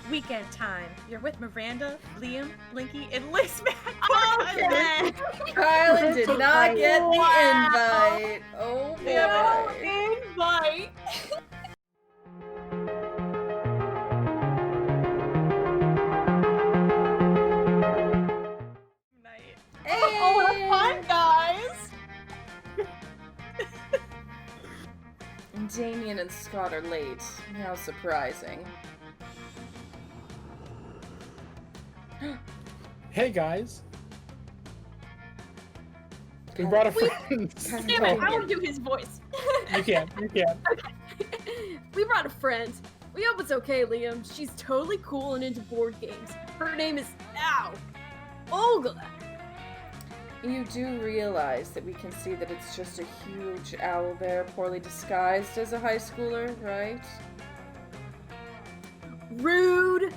Weekend time. You're with Miranda, Liam, Blinky, and Liz Mac. Okay. Kylan did not get the invite. Oh boy. No invite. Hey. Oh, have fun, guys. Damien and Scott are late. How surprising. Hey guys. We brought a friend. Damn it, I want to do his voice. You can. We brought a friend. We hope it's okay, Liam. She's totally cool and into board games. Her name is Olga. You do realize that we can see that it's just a huge owlbear poorly disguised as a high schooler, right? Rude.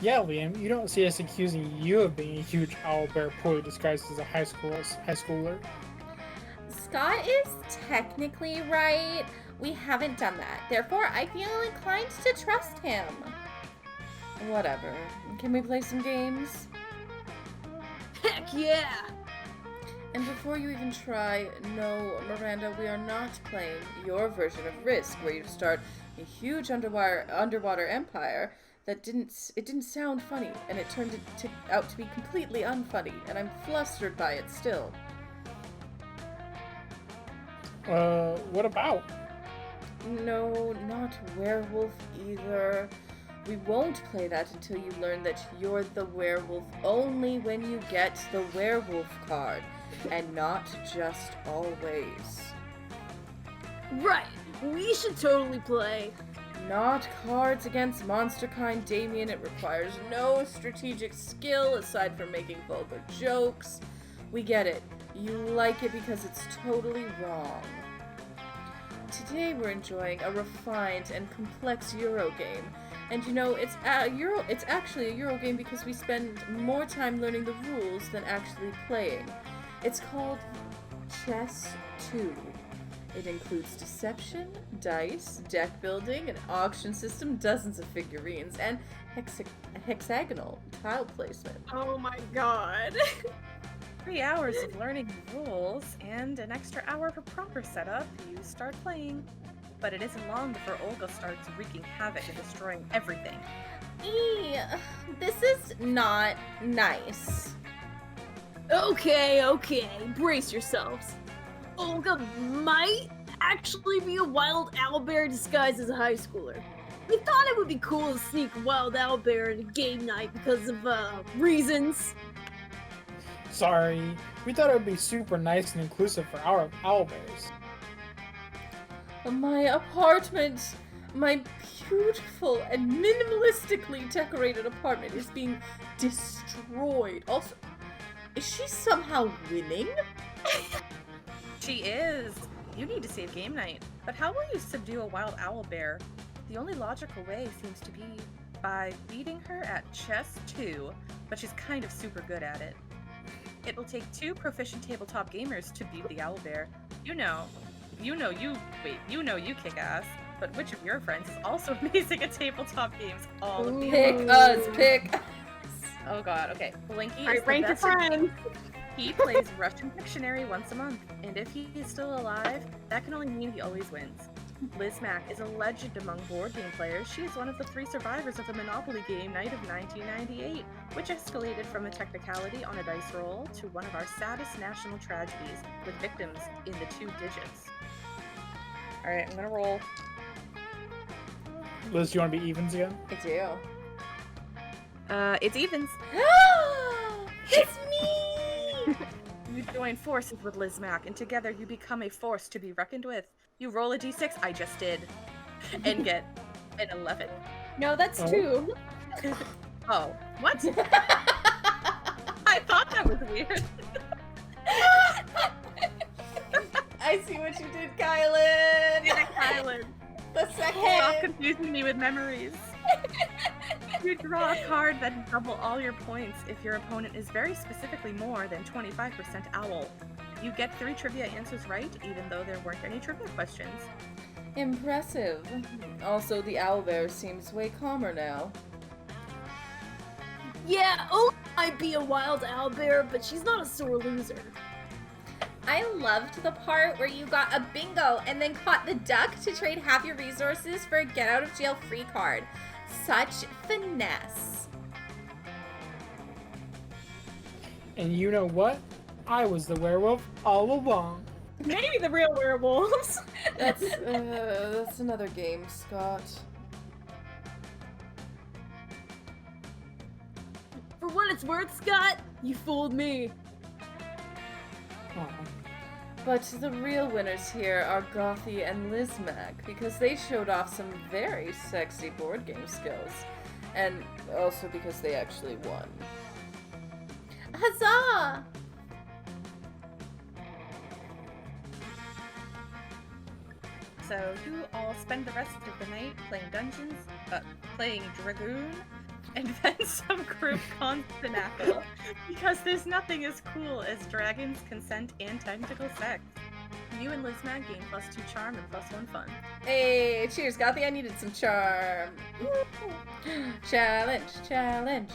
Yeah, Liam, you don't see us accusing you of being a huge owlbear poorly disguised as a high schooler. Scott is technically right. We haven't done that. Therefore, I feel inclined to trust him. Whatever. Can we play some games? Heck yeah. And before you even try, no, Miranda, we are not playing your version of Risk, where you start a huge underwater empire that didn't sound funny, and it turned out to be completely unfunny, and I'm flustered by it still. What about? No, not werewolf either. We won't play that until you learn that you're the werewolf only when you get the werewolf card, and not just always. Right. We should totally play. Not Cards Against Monsterkind, Damien. It requires no strategic skill aside from making vulgar jokes. We get it. You like it because it's totally wrong. Today we're enjoying a refined and complex Euro game. And you know, it's actually a Euro game because we spend more time learning the rules than actually playing. It's called Chess 2. It includes deception, dice, deck building, an auction system, dozens of figurines, and hexagonal tile placement. Oh my god. 3 hours of learning the rules, and an extra hour for proper setup. You start playing. But it isn't long before Olga starts wreaking havoc and destroying everything. This is not nice. Okay, brace yourselves. Olga might actually be a wild owlbear disguised as a high schooler. We thought it would be cool to sneak a wild owlbear at a game night because of, reasons. Sorry, we thought it would be super nice and inclusive for our owlbears. My apartment, my beautiful and minimalistically decorated apartment is being destroyed. Also, is she somehow winning? She is. You need to save game night. But how will you subdue a wild owlbear? The only logical way seems to be by beating her at Chess 2, but she's kind of super good at it. It will take 2 proficient tabletop gamers to beat the owlbear. You know you kick ass, but which of your friends is also amazing at tabletop games? All of you. Pick us. Oh god, okay. Blinky Alright, is the rank your best. friend. He plays Russian Dictionary once a month, and if he is still alive, that can only mean he always wins. Liz Mac is a legend among board game players. She is one of the 3 survivors of the Monopoly game night of 1998, which escalated from a technicality on a dice roll to one of our saddest national tragedies, with victims in the 2 digits. Alright, I'm gonna roll. Liz, do you want to be evens again? I do. It's evens. It's me! You join forces with Liz Mac, and together you become a force to be reckoned with. You roll a d6, I just did, and get an 11. No, that's 2. Oh, what? I thought that was weird. I see what you did, Kylan! Kylan. The second! Stop confusing me with memories. You draw a card that double all your points if your opponent is very specifically more than 25% owl. You get 3 trivia answers right, even though there weren't any trivia questions. Impressive. Also, the owlbear seems way calmer now. Yeah, Ola might be a wild owlbear, but she's not a sore loser. I loved the part where you got a bingo and then caught the duck to trade half your resources for a get out of jail free card. Such finesse. And you know what? I was the werewolf all along. Maybe the real werewolves. That's another game, Scott. For what it's worth, Scott, you fooled me. Aw. But the real winners here are Gothy and Lizmac, because they showed off some very sexy board game skills. And also because they actually won. Huzzah! So you all spend the rest of the night playing dungeons, playing Dragoon, and then some group Constanacle, because there's nothing as cool as dragons, consent, and technical sex. You and Lizmag gain +2 charm and +1 fun. Hey, cheers, Gothy. I needed some charm. Challenge, challenge.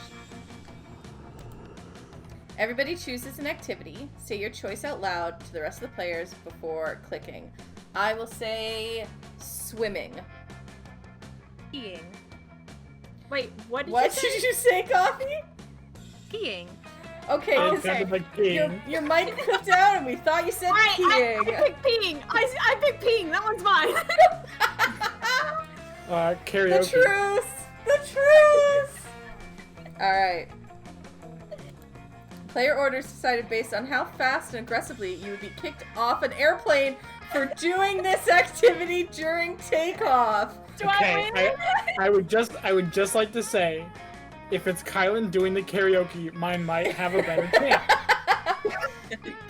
Everybody chooses an activity. Say your choice out loud to the rest of the players before clicking. I will say swimming. Peeing. Wait, what did What you say? did you say, Gothy? Peeing. Okay, It 'cause sounded like peeing. your mic clipped out and we thought you said I peeing. picked peeing. I picked peeing. That one's mine. Karaoke. The truth! The truth! Alright. Player orders decided based on how fast and aggressively you would be kicked off an airplane for doing this activity during takeoff. Do I win? I would just like to say, if it's Kylan doing the karaoke, mine might have a better chance.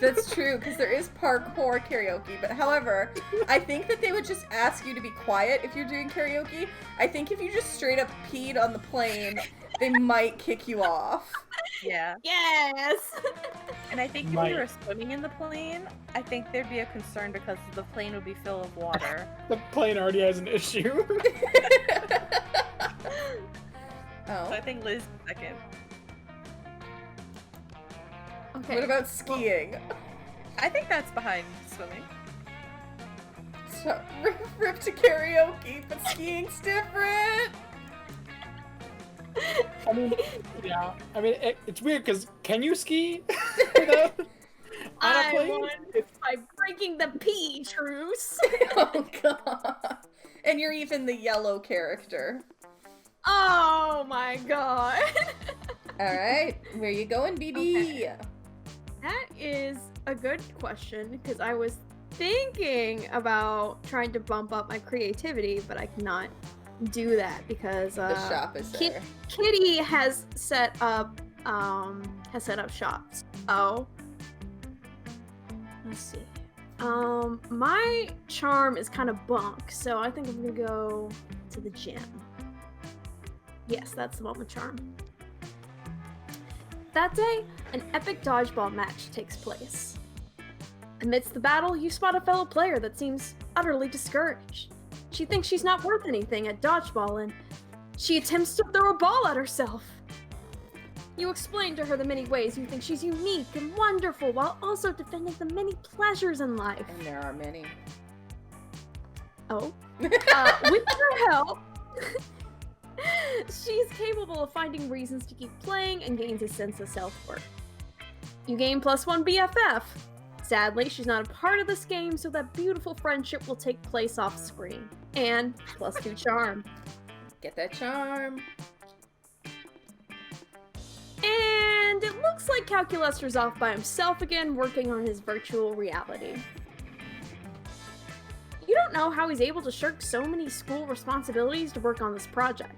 That's true, because there is parkour karaoke, but however, I think that they would just ask you to be quiet if you're doing karaoke. I think if you just straight up peed on the plane, they might kick you off. Yeah. Yes. And I think if Might. you were swimming in the plane, I think there'd be a concern because the plane would be filled with water. The plane already has an issue. So I Oh. think Liz is second. Okay. What about skiing? I think that's behind swimming. So, rip to karaoke, but skiing's different. I mean, yeah. I mean, it's weird because can you ski? You know? On a I plane? won by breaking the pee truce. Oh god. And you're even the yellow character. Oh my god. Alright, where you going, BB? That is a good question because I was thinking about trying to bump up my creativity, but I cannot do that because The shop is there. Kitty has set up shops. Oh. Let's see. My charm is kind of bunk, so I think I'm gonna go to the gym. Yes, that's the one with charm. That day, an epic dodgeball match takes place. Amidst the battle, you spot a fellow player that seems utterly discouraged. She thinks she's not worth anything at dodgeball and she attempts to throw a ball at herself. You explain to her the many ways you think she's unique and wonderful while also defending the many pleasures in life. And there are many. Oh. With your help, she's capable of finding reasons to keep playing and gains a sense of self-worth. You gain +1 BFF. Sadly, she's not a part of this game, so that beautiful friendship will take place off screen. And +2 charm. Get that charm. And it looks like Calculester's off by himself again, working on his virtual reality. You don't know how he's able to shirk so many school responsibilities to work on this project.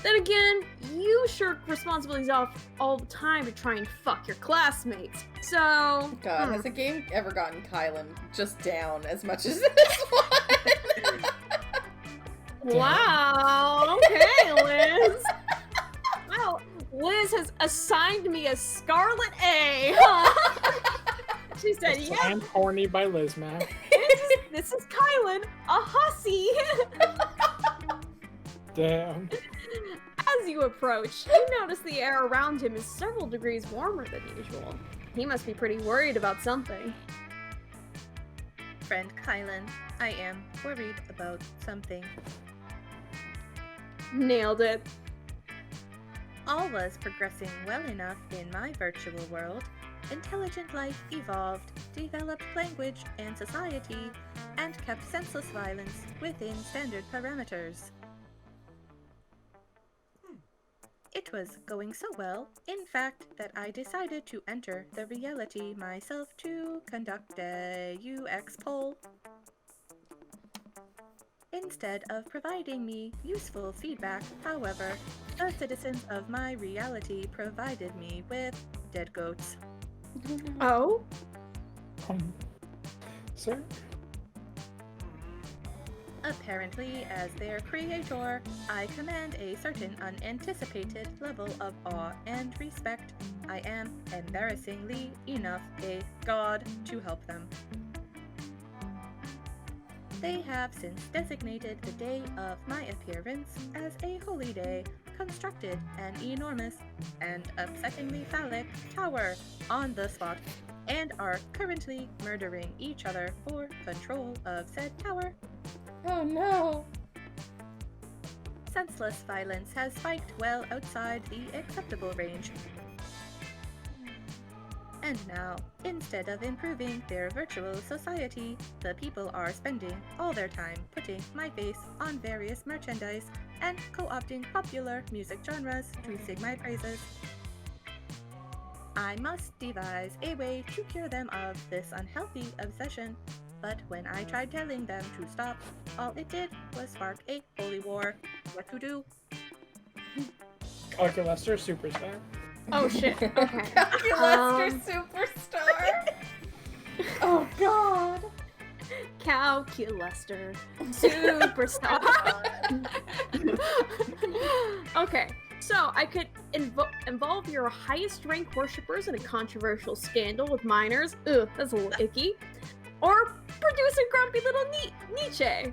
Then again, you shirk responsibilities off all the time to try and fuck your classmates. So... God, has the game ever gotten Kylan just down as much as this one? Wow, okay, Liz. Wow, Liz has assigned me a Scarlet A, huh? She said, It's yeah, I'm Horny by Lizmac. This is Kylan, a hussy. Damn. As you approach, you notice the air around him is several degrees warmer than usual. He must be pretty worried about something. Friend Kylan, I am worried about something. Nailed it. All was progressing well enough in my virtual world. Intelligent life evolved, developed language and society, and kept senseless violence within standard parameters. It was going so well, in fact, that I decided to enter the reality myself to conduct a UX poll. Instead of providing me useful feedback, however, the citizens of my reality provided me with dead goats. Oh? Sir? Apparently, as their creator, I command a certain unanticipated level of awe and respect. I am, embarrassingly enough, a god to help them. They have since designated the day of my appearance as a holy day, constructed an enormous and upsettingly phallic tower on the spot, and are currently murdering each other for control of said tower. Oh no. Senseless violence has spiked well outside the acceptable range. And now, instead of improving their virtual society, the people are spending all their time putting my face on various merchandise and co-opting popular music genres to sing my praises. I must devise a way to cure them of this unhealthy obsession, but when I tried telling them to stop, all it did was spark a holy war. What to do? Calculaster Superstar. Oh shit. Okay. Calculaster Superstar. Oh god. Calculaster Superstar. Okay, so I could involve your highest rank worshippers in a controversial scandal with minors. Ugh, that's a little icky. Or produce a grumpy little Nietzsche.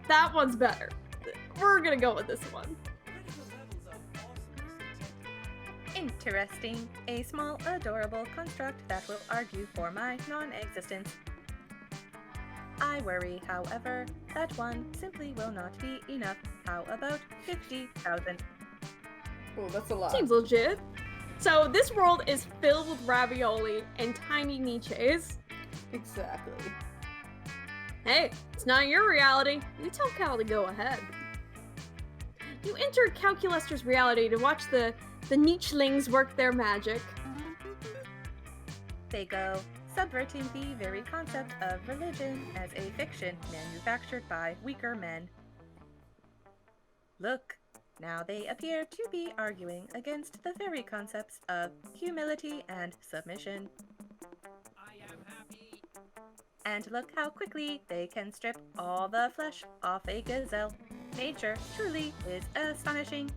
That one's better. We're gonna go with this one. Interesting. A small, adorable construct that will argue for my non-existence. I worry, however, that one simply will not be enough. How about 50,000? Oh, that's a lot. Seems legit. So this world is filled with ravioli and tiny Nietzsches. Exactly. Hey, it's not your reality. You tell Cal to go ahead. You entered Calculaster's reality to watch the Nietzschlings work their magic. They go, subverting the very concept of religion as a fiction manufactured by weaker men. Look, now they appear to be arguing against the very concepts of humility and submission. And look how quickly they can strip all the flesh off a gazelle. Nature truly is astonishing.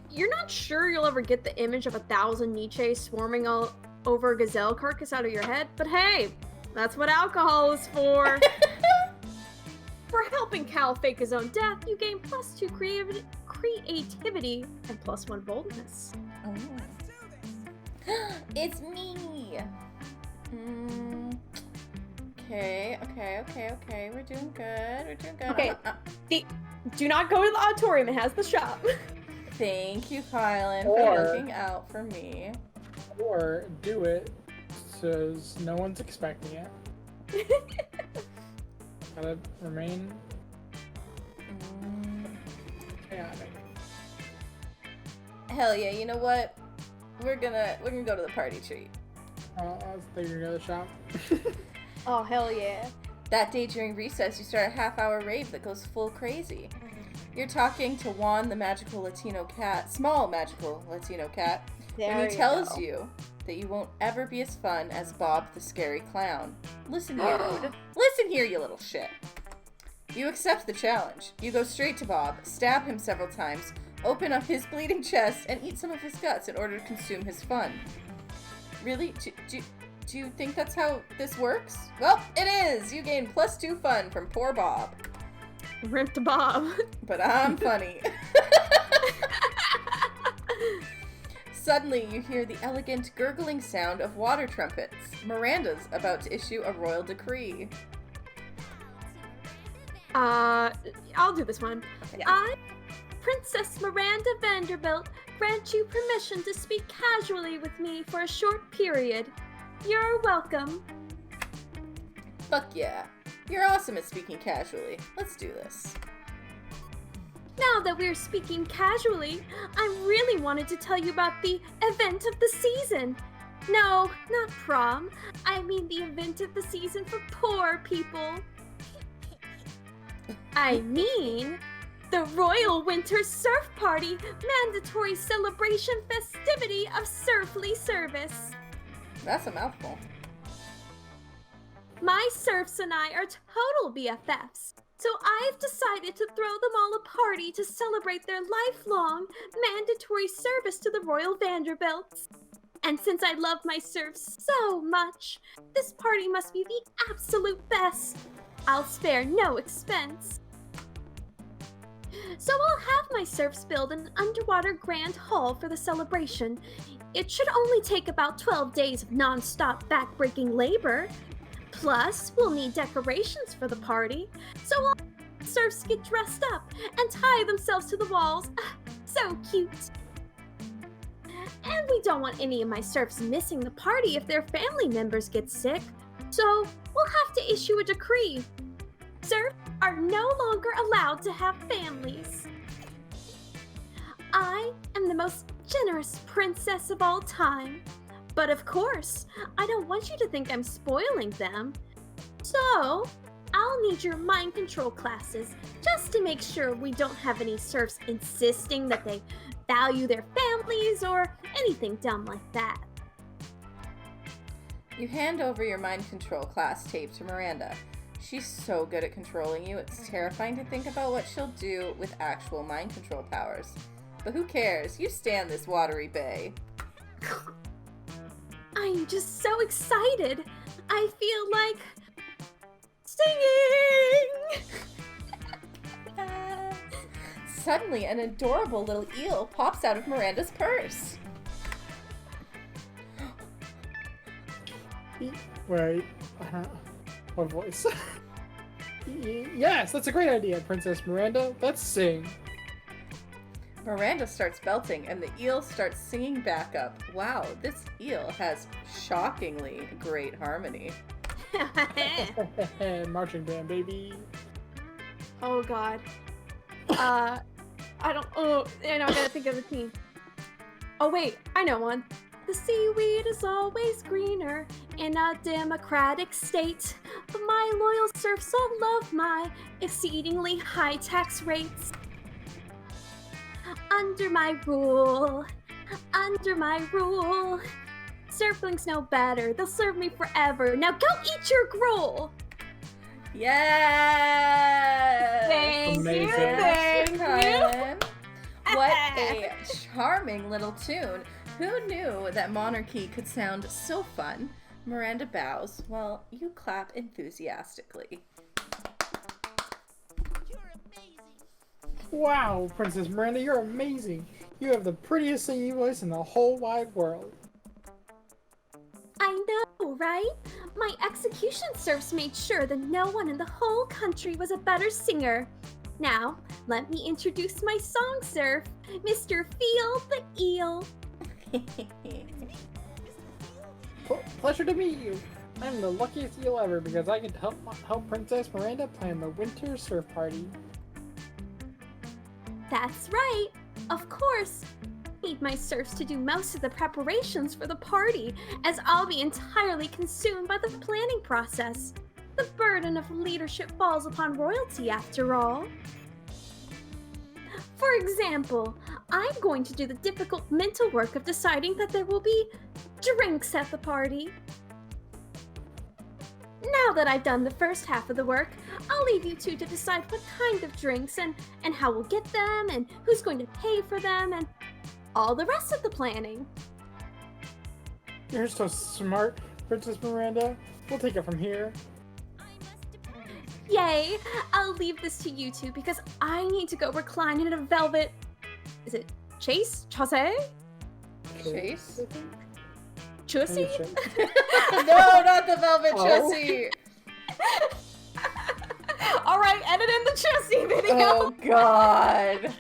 You're not sure you'll ever get the image of 1,000 Nietzsche swarming all over a gazelle carcass out of your head, but hey, that's what alcohol is for. For helping Cal fake his own death, you gain +2 creativity and +1 boldness. Oh. It's me. Okay. We're doing good. Okay. Do not go to the auditorium. It has the shop. Thank you, Kylan, Or- for looking out for me. Or do it so no one's expecting it. Gotta remain chaotic. Hell yeah! You know what? We're gonna go to the party treat. I was thinking of the shop. Oh, hell yeah. That day during recess, you start a half-hour rave that goes full crazy. You're talking to Juan, the magical Latino cat, small magical Latino cat, and he tells you that you won't ever be as fun as Bob the scary clown. Listen here, listen here, you little shit. You accept the challenge. You go straight to Bob, stab him several times, open up his bleeding chest, and eat some of his guts in order to consume his fun. Really? Do you think that's how this works? Well, it is! You gain +2 fun from poor Bob. Rip to Bob. But I'm funny. Suddenly, you hear the elegant, gurgling sound of water trumpets. Miranda's about to issue a royal decree. I'll do this one. Okay. I, Princess Miranda Vanderbilt, grant you permission to speak casually with me for a short period. You're welcome. Fuck yeah. You're awesome at speaking casually. Let's do this. Now that we're speaking casually, I really wanted to tell you about the event of the season. No, not prom. I mean the event of the season for poor people. I mean the Royal Winter Surf Party mandatory celebration festivity of surfly service. That's a mouthful. My serfs and I are total BFFs, so I've decided to throw them all a party to celebrate their lifelong mandatory service to the Royal Vanderbilts. And since I love my serfs so much, this party must be the absolute best. I'll spare no expense. So I'll have my serfs build an underwater grand hall for the celebration. It should only take about 12 days of non-stop backbreaking labor. Plus, we'll need decorations for the party, so all serfs get dressed up and tie themselves to the walls. So cute. And we don't want any of my serfs missing the party if their family members get sick, so we'll have to issue a decree. Serfs are no longer allowed to have families. I am the most generous princess of all time. But of course, I don't want you to think I'm spoiling them. So, I'll need your mind control classes just to make sure we don't have any serfs insisting that they value their families or anything dumb like that. You hand over your mind control class tape to Miranda. She's so good at controlling you, it's terrifying to think about what she'll do with actual mind control powers. But who cares? You stand this watery bay. I'm just so excited. I feel like singing! Suddenly, an adorable little eel pops out of Miranda's purse. Wait, what voice? Yes, that's a great idea, Princess Miranda. Let's sing. Miranda starts belting, and the eel starts singing back up. Wow, this eel has shockingly great harmony. Marching band, baby. Oh god. I gotta think of a theme. Oh wait, I know one. The seaweed is always greener in a democratic state, but my loyal serfs all love my exceedingly high tax rates. Under my rule, Surflings know better. They'll serve me forever. Now go eat your gruel! Yes! Thank Amazing. you, thank you. What a charming little tune. Who knew that monarchy could sound so fun? Miranda bows while you clap enthusiastically. Wow, Princess Miranda, you're amazing. You have the prettiest singing voice in the whole wide world. I know, right? My execution serfs made sure that no one in the whole country was a better singer. Now, let me introduce my song serf, Mr. Feel the Eel. Pleasure to meet you. I'm the luckiest eel ever because I get to help Princess Miranda plan the winter surf party. That's right. Of course. I need my serfs to do most of the preparations for the party, as I'll be entirely consumed by the planning process. The burden of leadership falls upon royalty, after all. For example, I'm going to do the difficult mental work of deciding that there will be drinks at the party. Now that I've done the first half of the work, I'll leave you two to decide what kind of drinks and how we'll get them and who's going to pay for them and all the rest of the planning. You're so smart. Princess Miranda. We'll take it from here. Yay! I'll leave this to you two because I need to go recline in a velvet. Is it Chase? Chase? Chussy? No, not the velvet Chussie. All right, edit in the Chussy video. Oh God.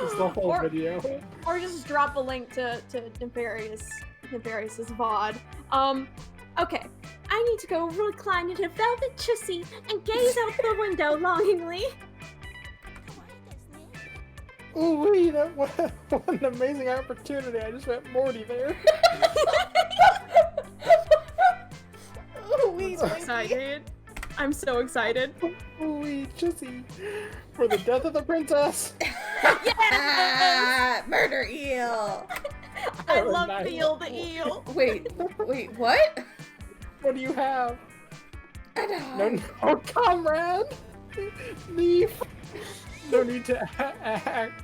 It's the whole video. Or just drop a link to Nefarious' VOD. Okay. I need to go recline in a velvet Chussy and gaze out the window longingly. Ooh, wee, what an amazing opportunity. I just went Morty there. Ooh, wee, I'm so excited. I'm so excited. Ooh, wee, Chissy. For the death of the princess. Ah, murder eel. I Oh, love nice. Feel the eel. Wait, what? What do you have? No. No, comrade. Leave. No need to act.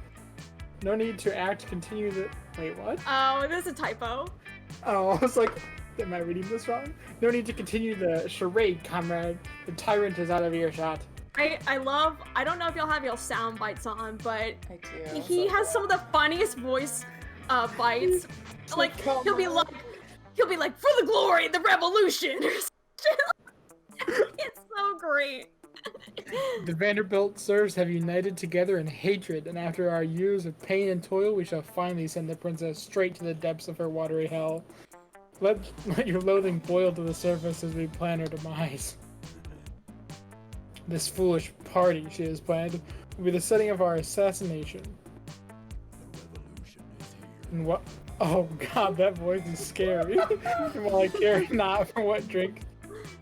No need to act. Continue the. Wait, what? Oh, this is a typo. Oh, I was like, am I reading this wrong? No need to continue the charade, comrade. The tyrant is out of earshot. I don't know if y'all have y'all sound bites on, but I do. he has some of the funniest voice bites. Like he'll be like, for the glory, the revolution. It's so great. The Vanderbilt serfs have united together in hatred, and after our years of pain and toil, we shall finally send the princess straight to the depths of her watery hell. Let your loathing boil to the surface as we plan her demise. This foolish party she has planned will be the setting of our assassination. And what? Oh God, that voice is scary. And while I care not for what drink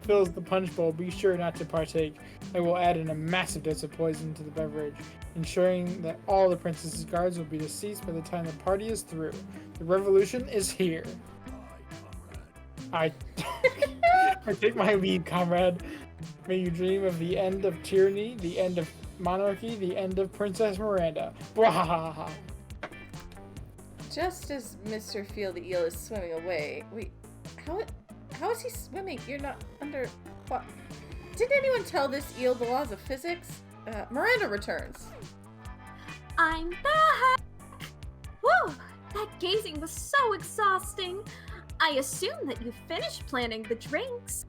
fills the punch bowl, be sure not to partake. I will add in a massive dose of poison to the beverage, ensuring that all the princess's guards will be deceased by the time the party is through. The revolution is here. I take my leave, comrade. May you dream of the end of tyranny, the end of monarchy, the end of Princess Miranda. Bwahaha. Just as Mr. Feel the eel is swimming away. Wait, how is he swimming? You're not under. What? Didn't anyone tell this eel the laws of physics? Miranda returns. I'm back! Whoa! That gazing was so exhausting. I assume that you finished planning the drinks.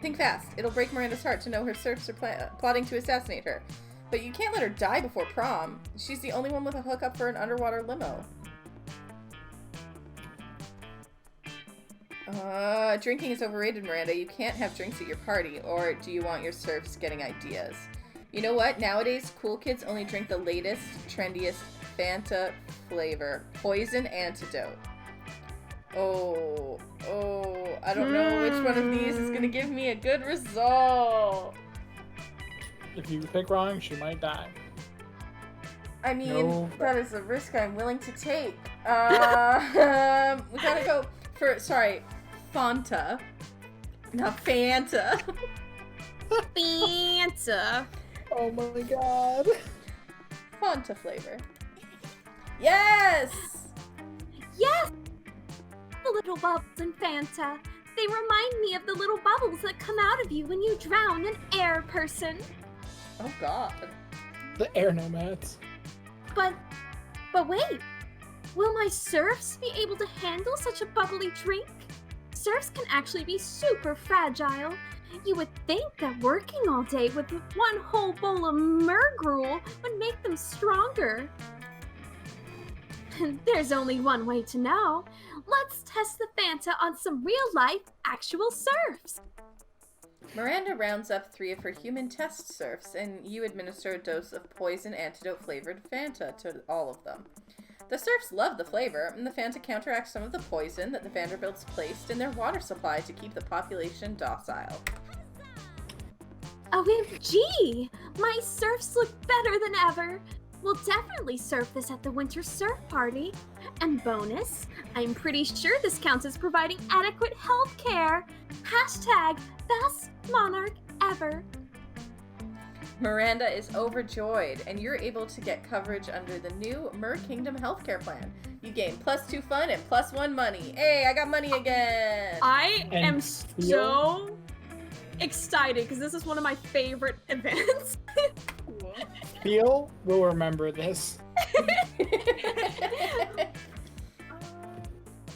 Think fast. It'll break Miranda's heart to know her serfs are plotting to assassinate her. But you can't let her die before prom. She's the only one with a hookup for an underwater limo. Drinking is overrated, Miranda. You can't have drinks at your party. Or do you want your serfs getting ideas? You know what? Nowadays, cool kids only drink the latest, trendiest Fanta flavor. Poison antidote. Oh, I don't know which one of these is gonna give me a good result. If you pick wrong, she might die. I mean, No. that is a risk I'm willing to take. We gotta go for, Fanta. Not Fanta. Fanta. Oh my God. Fanta flavor. Yes! Yes! The little bubbles in Fanta. They remind me of the little bubbles that come out of you when you drown an air person. Oh God. The air nomads. But wait. Will my serfs be able to handle such a bubbly drink? Serfs can actually be super fragile. You would think that working all day with one whole bowl of mergruel would make them stronger. There's only one way to know. Let's test the Fanta on some real-life, actual serfs. Miranda rounds up 3 of her human test serfs, and you administer a dose of poison antidote-flavored Fanta to all of them. The serfs love the flavor, and the Fanta counteracts some of the poison that the Vanderbilts placed in their water supply to keep the population docile. OMG! My serfs look better than ever! We'll definitely serve this at the winter surf party. And bonus, I'm pretty sure this counts as providing adequate health care. # best monarch ever. Miranda is overjoyed, and you're able to get coverage under the new Mer Kingdom healthcare plan. You gain +2 fun and +1 money. Hey, I got money again! I And am so excited because this is one of my favorite events. Theo will remember this.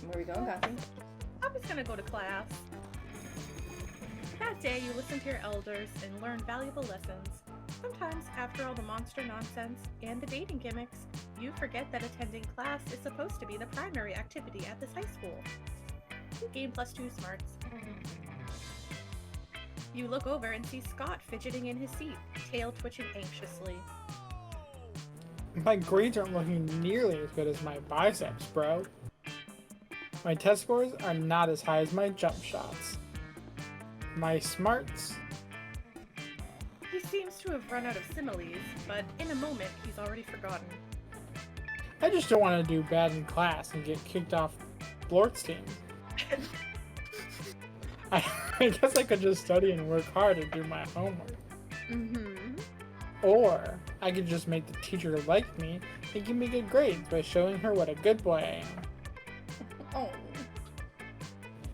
Where are we going, Gotham? I'm just gonna go to class. That day, you listen to your elders and learn valuable lessons. Sometimes, after all the monster nonsense and the dating gimmicks, you forget that attending class is supposed to be the primary activity at this high school. You gain +2 smarts. You look over and see Scott fidgeting in his seat, tail twitching anxiously. My grades aren't looking nearly as good as my biceps, bro. My test scores are not as high as my jump shots. My smarts. He seems to have run out of similes, but in a moment, he's already forgotten. I just don't want to do bad in class and get kicked off Blort's team. I guess I could just study and work hard and do my homework. Mm-hmm. Or I could just make the teacher like me and give me good grades by showing her what a good boy I am. Oh.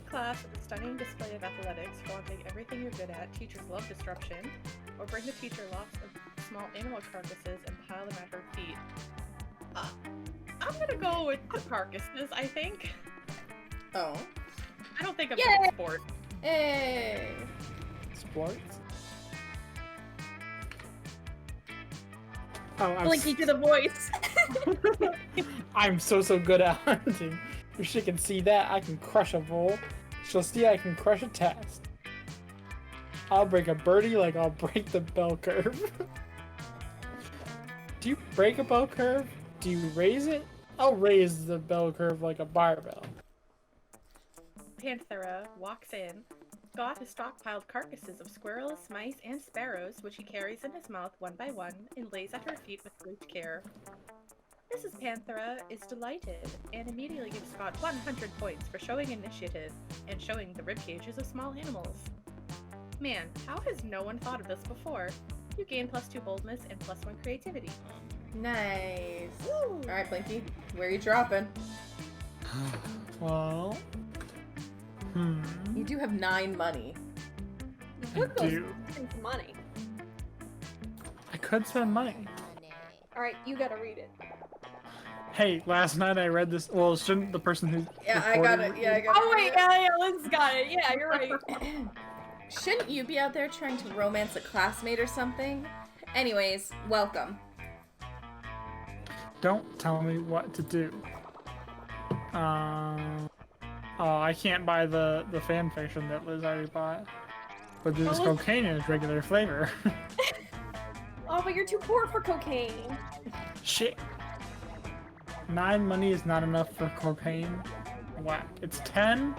Class with a stunning display of athletics, flaunting everything you're good at. Teachers love disruption. Or bring the teacher lots of small animal carcasses and pile them at her feet. I'm gonna go with the carcasses, I think. Oh. I don't think I'm Yay! good at sport. Hey. Sports? Oh, Blinky to the voice. I'm so good at hunting. If she can see that, I can crush a vole. She'll see I can crush a test. I'll break a birdie like I'll break the bell curve. Do you break a bell curve? Do you raise it? I'll raise the bell curve like a barbell. Panthera walks in. Scott has stockpiled carcasses of squirrels, mice, and sparrows, which he carries in his mouth one by one and lays at her feet with great care. Mrs. Panthera is delighted and immediately gives Scott 100 points for showing initiative and showing the rib cages of small animals. Man, how has no one thought of this before? You gain +2 boldness and +1 creativity. Nice. Woo! Alright, Blinky. Where are you dropping? Well... You do have 9 money. You could go do. spend some money. I could spend money. Alright, you gotta read it. Hey, last night I read this. Well, shouldn't the person who Yeah, I got it. Yeah, I got it. Oh wait, yeah, Lynn's got it. Yeah, you're right. Shouldn't you be out there trying to romance a classmate or something? Anyways, welcome. Don't tell me what to do. Oh, I can't buy the fan fiction that Liz already bought. But there's cocaine in its regular flavor. Oh, but you're too poor for cocaine. Shit. 9 money is not enough for cocaine. Whack. It's 10.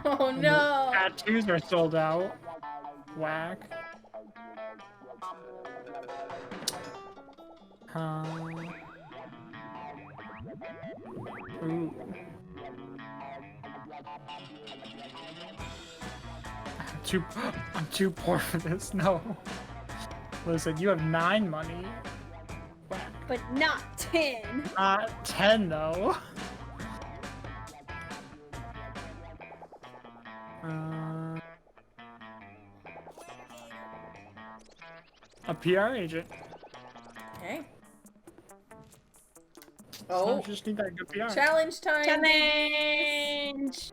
Oh no! Tattoos are sold out. Whack. Ooh. I'm too poor for this. No. Listen, you have 9 money. Whack. But not 10. Not 10 though. A PR agent. Okay. Oh. Oh, Just need that good PR. challenge time! Challenge!